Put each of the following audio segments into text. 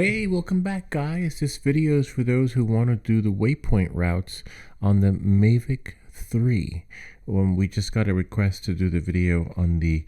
Hey, welcome back, guys. This video is for those who want to do the Waypoint routes on the Mavic 3. We just got a request to do the video on the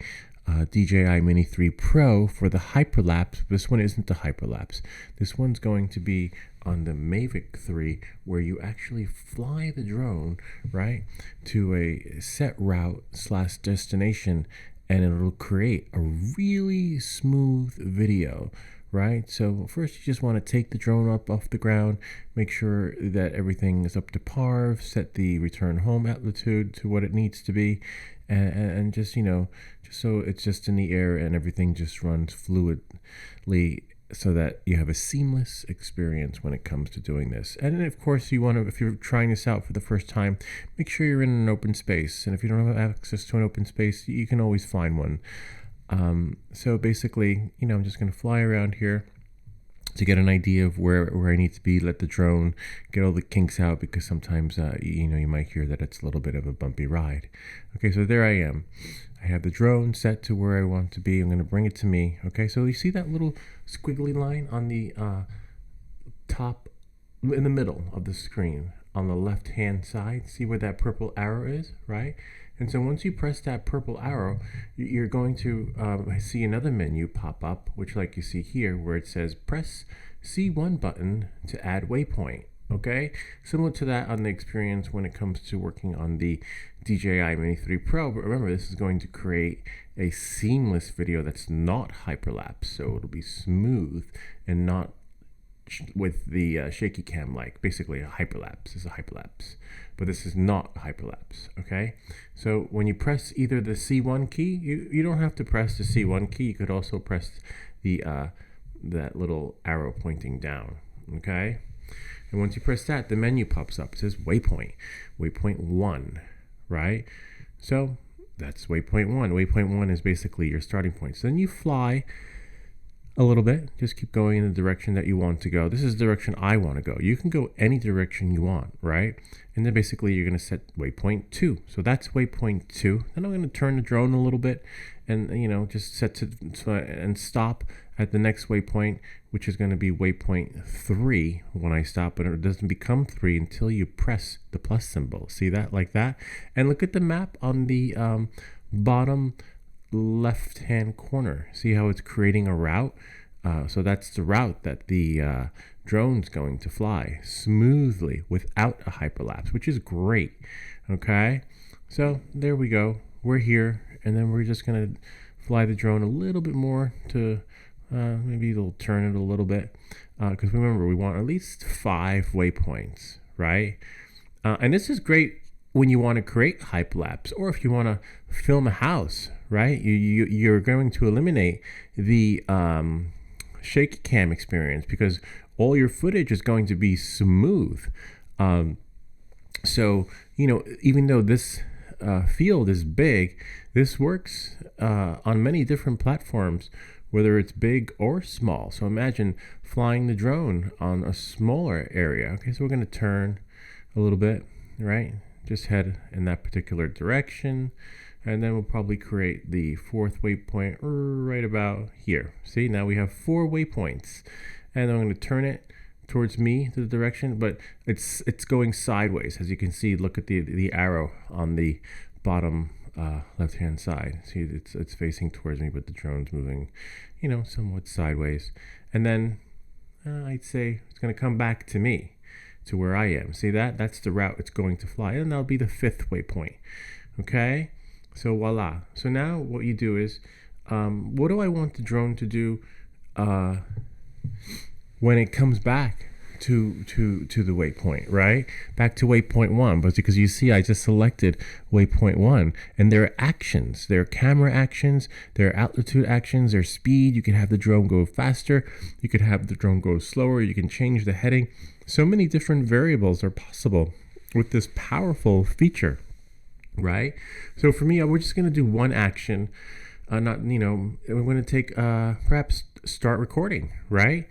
DJI Mini 3 Pro for the hyperlapse. This one isn't the hyperlapse. This one's going to be on the Mavic 3, where you actually fly the drone, right, to a set route / destination, and it'll create a really smooth video. Right, so first you just want to take the drone up off the ground, make sure that everything is up to par, set the return home altitude to what it needs to be, and just, just so it's just in the air and everything just runs fluidly, so that you have a seamless experience when it comes to doing this. And then, of course, you want to, if you're trying this out for the first time, make sure you're in an open space. And if you don't have access to an open space, you can always find one. So basically, I'm just going to fly around here to get an idea of where I need to be, let the drone get all the kinks out, because sometimes, you might hear that it's a little bit of a bumpy ride. Okay, so there I am. I have the drone set to where I want to be. I'm going to bring it to me. Okay, so you see that little squiggly line on the top, in the middle of the screen, on the left-hand side? See where that purple arrow is, right? And so once you press that purple arrow, you're going to see another menu pop up, which, like you see here, where it says press C1 button to add waypoint. Okay, similar to that on the experience when it comes to working on the DJI Mini 3 Pro. But remember, this is going to create a seamless video that's not hyperlapse, so it'll be smooth and not with the shaky cam, like basically a hyperlapse is a hyperlapse, but this is not hyperlapse. Okay, so when you press either the C1 key, you don't have to press the C1 key. You could also press the that little arrow pointing down. Okay, and once you press that, the menu pops up. It says waypoint 1, right? So that's waypoint 1. Waypoint 1 is basically your starting point. So then you fly a little bit, just keep going in the direction that you want to go. This is the direction I want to go. You can go any direction you want, right? And then basically you're going to set waypoint 2. So that's waypoint 2. Then I'm going to turn the drone a little bit and, just set to and stop at the next waypoint, which is going to be waypoint 3 when I stop. But it doesn't become 3 until you press the plus symbol. See that, like that? And look at the map on the bottom left hand corner. See how it's creating a route? So that's the route that the drone's going to fly smoothly without a hyperlapse, which is great. Okay, so there we go. We're here, and then we're just gonna fly the drone a little bit more to maybe it'll turn it a little bit, because remember, we want at least 5 waypoints, right? And this is great when you want to create hyperlapse, or if you want to film a house, right? You're going to eliminate the shaky cam experience, because all your footage is going to be smooth. So even though this field is big, this works on many different platforms, whether it's big or small. So imagine flying the drone on a smaller area. Okay, so we're going to turn a little bit, right? Just head in that particular direction, and then we'll probably create the 4th waypoint right about here. See, now we have 4 waypoints, and I'm going to turn it towards me, to the direction, but it's going sideways. As you can see, look at the arrow on the bottom left hand side. See, it's facing towards me, but the drone's moving, somewhat sideways. And then I'd say it's going to come back to me, to where I am. See that? That's the route it's going to fly, and that'll be the 5th waypoint. Okay, so voila. So now what you do is, what do I want the drone to do when it comes back to the waypoint, right? Back to waypoint 1, but because you see, I just selected waypoint 1, and there are actions. There are camera actions, there are altitude actions, there's speed. You can have the drone go faster, you could have the drone go slower, you can change the heading. So many different variables are possible with this powerful feature, right? So for me, we're just going to do one action. We're going to take perhaps start recording, right?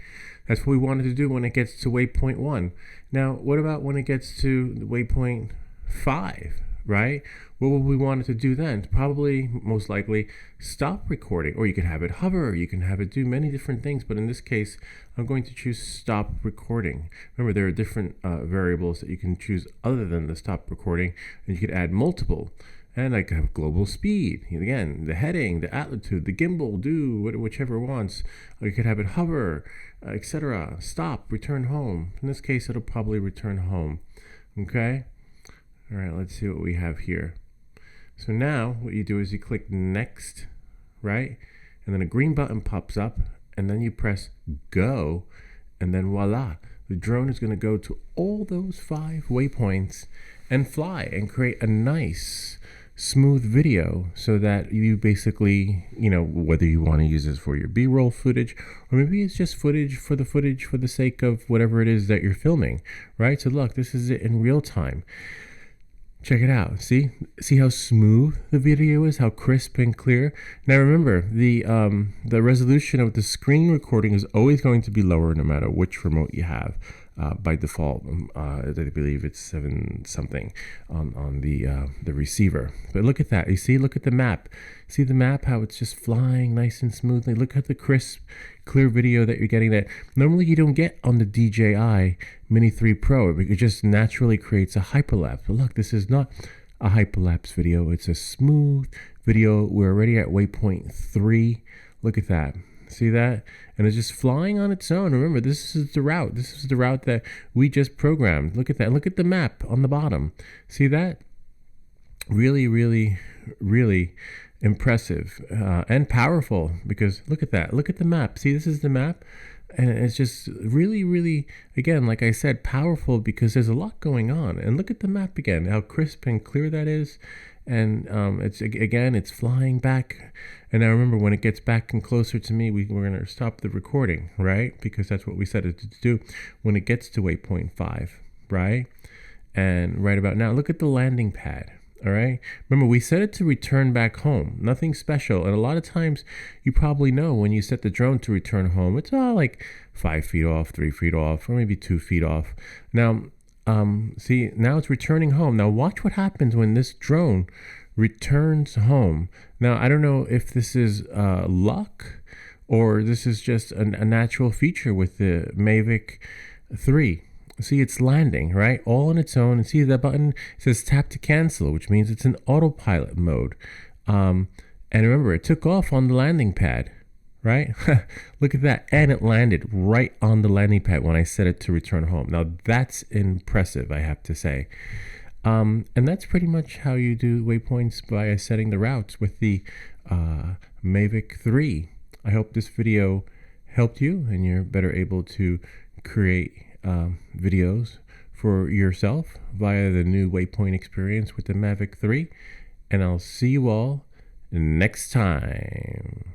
That's what we wanted to do when it gets to waypoint 1. Now, what about when it gets to waypoint 5, right? What would we want it to do then? Probably, most likely, stop recording, or you can have it hover, you can have it do many different things, but in this case, I'm going to choose stop recording. Remember, there are different variables that you can choose other than the stop recording, and you could add multiple. And I could have global speed. Again, the heading, the altitude, the gimbal, do whichever wants. You could have it hover, etc. Stop, return home. In this case, it'll probably return home. Okay? All right, let's see what we have here. So now what you do is you click next, right? And then a green button pops up, and then you press go, and then voila. The drone is going to go to all those 5 waypoints and fly and create a nice smooth video, so that you basically, whether you want to use this for your B-roll footage, or maybe it's just footage for the sake of whatever it is that you're filming, right? So look, this is it in real time. Check it out. See how smooth the video is, how crisp and clear. Now remember, the resolution of the screen recording is always going to be lower no matter which remote you have. By default, I believe it's 7 something on the receiver. But look at that. You see, look at the map. See the map, how it's just flying nice and smoothly. Look at the crisp, clear video that you're getting that normally you don't get on the DJI Mini 3 Pro. It just naturally creates a hyperlapse. But look, this is not a hyperlapse video. It's a smooth video. We're already at waypoint 3. Look at that. See that? And it's just flying on its own. Remember, this is the route. This is the route that we just programmed. Look at that. Look at the map on the bottom. See that? Really, really, really impressive and powerful, because look at that. Look at the map. See, this is the map. And it's just really, really, again, like I said, powerful, because there's a lot going on. And look at the map again, how crisp and clear that is. And it's flying back. And now remember, when it gets back and closer to me, we're going to stop the recording, right? Because that's what we set it to do when it gets to waypoint 5, right? And right about now, look at the landing pad, all right? Remember, we set it to return back home. Nothing special. And a lot of times, you probably know when you set the drone to return home, it's all like 5 feet off, 3 feet off, or maybe 2 feet off. Now, see, now it's returning home. Now watch what happens when this drone returns home. Now, I don't know if this is luck, or this is just a natural feature with the Mavic 3. See, it's landing, right? All on its own. And see that button? It says tap to cancel, which means it's in autopilot mode. And remember, it took off on the landing pad, right? Look at that. And it landed right on the landing pad when I set it to return home. Now, that's impressive, I have to say. And that's pretty much how you do waypoints, by setting the routes with the Mavic 3. I hope this video helped you and you're better able to create videos for yourself via the new waypoint experience with the Mavic 3. And I'll see you all next time.